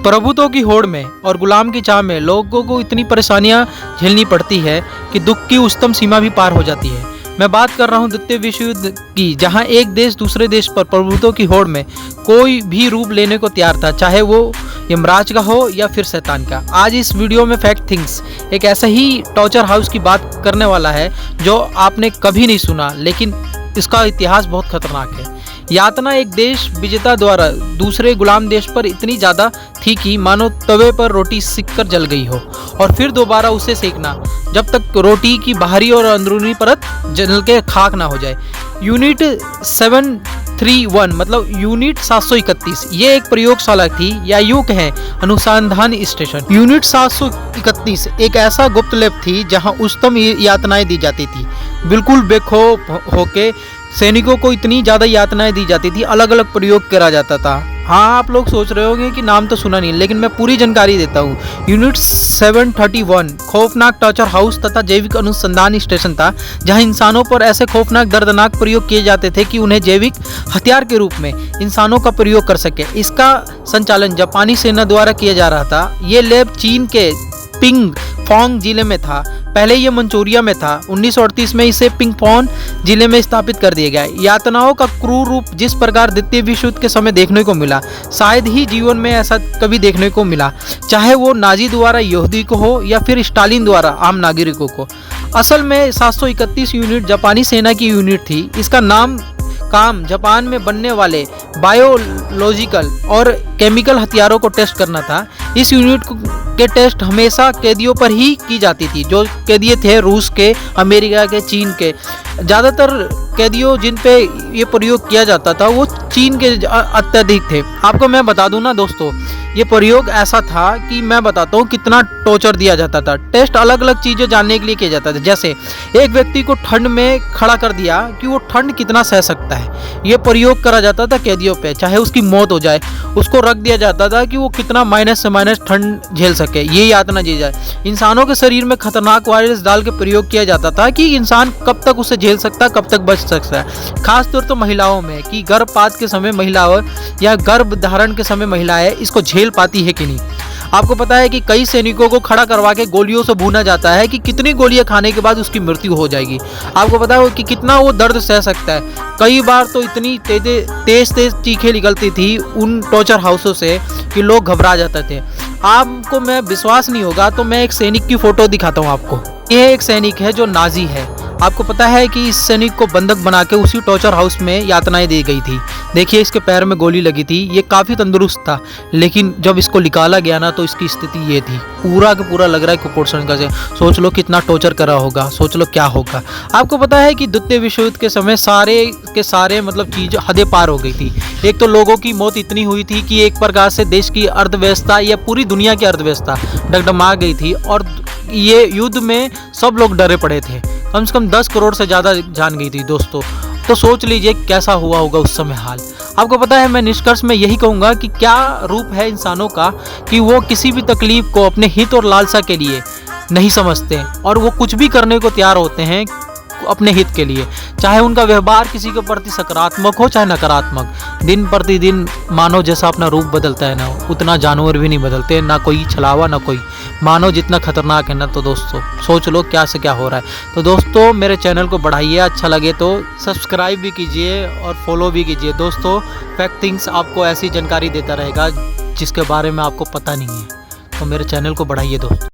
प्रभुत्व की होड़ में और गुलाम की चाह में लोगों को इतनी परेशानियां झेलनी पड़ती है कि दुख की उच्चतम सीमा भी पार हो जाती है। मैं बात कर रहा हूं द्वितीय विश्व युद्ध की, जहां एक देश दूसरे देश पर प्रभुत्व की होड़ में कोई भी रूप लेने को तैयार था, चाहे वो यमराज का हो या फिर शैतान का। आज इस वीडियो में फैक्ट थिंग्स एक ऐसा ही टॉर्चर हाउस की बात करने वाला है जो आपने कभी नहीं सुना, लेकिन इसका इतिहास बहुत खतरनाक है। यातना एक देश विजेता द्वारा दूसरे गुलाम देश पर इतनी ज़्यादा थी कि मानो तवे पर रोटी सिककर जल गई हो और फिर दोबारा उसे सेकना जब तक रोटी की बाहरी और अंदरूनी परत जल के खाक ना हो जाए। यूनिट 731 मतलब यूनिट 731 ये एक प्रयोगशाला थी, या यूं कहें अनुसंधान स्टेशन। यूनिट 731 एक ऐसा गुप्त लैब थी जहां उच्चतम यातनाएं दी जाती थी। बिल्कुल बेखौफ होके सैनिकों को इतनी ज़्यादा यातनाएं दी जाती थी, अलग अलग प्रयोग करा जाता था। हाँ, आप लोग सोच रहे होंगे कि नाम तो सुना नहीं, लेकिन मैं पूरी जानकारी देता हूँ। यूनिट 731 खौफनाक टॉर्चर हाउस तथा जैविक अनुसंधान स्टेशन था, जहाँ इंसानों पर ऐसे खौफनाक दर्दनाक प्रयोग किए जाते थे कि उन्हें जैविक हथियार के रूप में इंसानों का प्रयोग कर सके। इसका संचालन जापानी सेना द्वारा किया जा रहा था। ये लैब चीन के पिंग फोंग जिले में था। पहले ये मंचूरिया में था। 1938 में इसे पिंगफोन जिले में स्थापित कर दिया गया। यातनाओं का क्रूर रूप जिस प्रकार द्वितीय विश्व युद्ध के समय देखने को मिला, शायद ही जीवन में ऐसा कभी देखने को मिला, चाहे वो नाजी द्वारा यहूदी को हो या फिर स्टालिन द्वारा आम नागरिकों को। असल में 731 यूनिट जापानी सेना की यूनिट थी। इसका काम जापान में बनने वाले बायोलॉजिकल और केमिकल हथियारों को टेस्ट करना था। इस यूनिट के टेस्ट हमेशा कैदियों पर ही की जाती थी, जो कैदी थे रूस के, अमेरिका के, चीन के। ज़्यादातर कैदियों जिन पे ये प्रयोग किया जाता था वो चीन के अत्यधिक थे। आपको मैं बता दूं ना दोस्तों, ये प्रयोग ऐसा था कि मैं बताता हूँ कितना टॉर्चर दिया जाता था। टेस्ट अलग अलग चीज़ें जानने के लिए किया जाता था। जैसे एक व्यक्ति को ठंड में खड़ा कर दिया कि वो ठंड कितना सह सकता है, ये प्रयोग करा जाता था कैदियों पे, चाहे उसकी मौत हो जाए। उसको रख दिया जाता था कि वो कितना माइनस से माइनस ठंड झेल सके, ये यातना दी जाए। इंसानों के शरीर में खतरनाक वायरस डाल के प्रयोग किया जाता था कि इंसान कब तक उसे झेल सकता है, कब तक बच सकता है। खासतौर तो महिलाओं में कि गर्भपात के समय महिलाओं या गर्भ धारण के समय महिलाएं इसको झेल पाती है कि नहीं। आपको पता है कि कई सैनिकों को खड़ा करवा के गोलियों से भूना जाता है कि कितनी गोलियां खाने के बाद उसकी मृत्यु हो जाएगी। आपको पता है कि कितना वो दर्द सह सकता है। कई बार तो इतनी तेज चीखें निकलती थी उन टॉर्चर हाउसों से कि लोग घबरा जाते थे। आपको मैं विश्वास नहीं होगा तो मैं एक सैनिक की फोटो दिखाता हूँ आपको। यह एक सैनिक है जो नाजी है। आपको पता है कि इस सैनिक को बंधक बना के उसी टॉर्चर हाउस में यातनाएं दी गई थी। देखिए, इसके पैर में गोली लगी थी। ये काफ़ी तंदुरुस्त था, लेकिन जब इसको निकाला गया ना तो इसकी स्थिति ये थी। पूरा का पूरा लग रहा है कुपोषण का से। सोच लो कितना टॉर्चर करा होगा, सोच लो क्या होगा। आपको पता है कि द्वितीय विश्व युद्ध के समय सारे के सारे मतलब चीज़ हदें पार हो गई थी। एक तो लोगों की मौत इतनी हुई थी कि एक प्रकार से देश की अर्थव्यवस्था या पूरी दुनिया की अर्थव्यवस्था डगडमा गई थी, और ये युद्ध में सब लोग डरे पड़े थे। कम से कम 10 करोड़ से ज़्यादा जान गई थी दोस्तों। तो सोच लीजिए कैसा हुआ होगा उस समय हाल। आपको पता है, मैं निष्कर्ष में यही कहूँगा कि क्या रूप है इंसानों का कि वो किसी भी तकलीफ को अपने हित और लालसा के लिए नहीं समझते, और वो कुछ भी करने को तैयार होते हैं अपने हित के लिए, चाहे उनका व्यवहार किसी के प्रति सकारात्मक हो चाहे नकारात्मक। दिन प्रतिदिन मानव जैसा अपना रूप बदलता है ना, उतना जानवर भी नहीं बदलते, ना कोई छलावा ना कोई। मानव जितना खतरनाक है ना, तो दोस्तों सोच लो क्या से क्या हो रहा है। तो दोस्तों मेरे चैनल को बढ़ाइए, अच्छा लगे तो सब्सक्राइब भी कीजिए और फॉलो भी कीजिए। दोस्तों फैक्ट थिंग्स आपको ऐसी जानकारी देता रहेगा जिसके बारे में आपको पता नहीं है, तो मेरे चैनल को बढ़ाइए दोस्तों।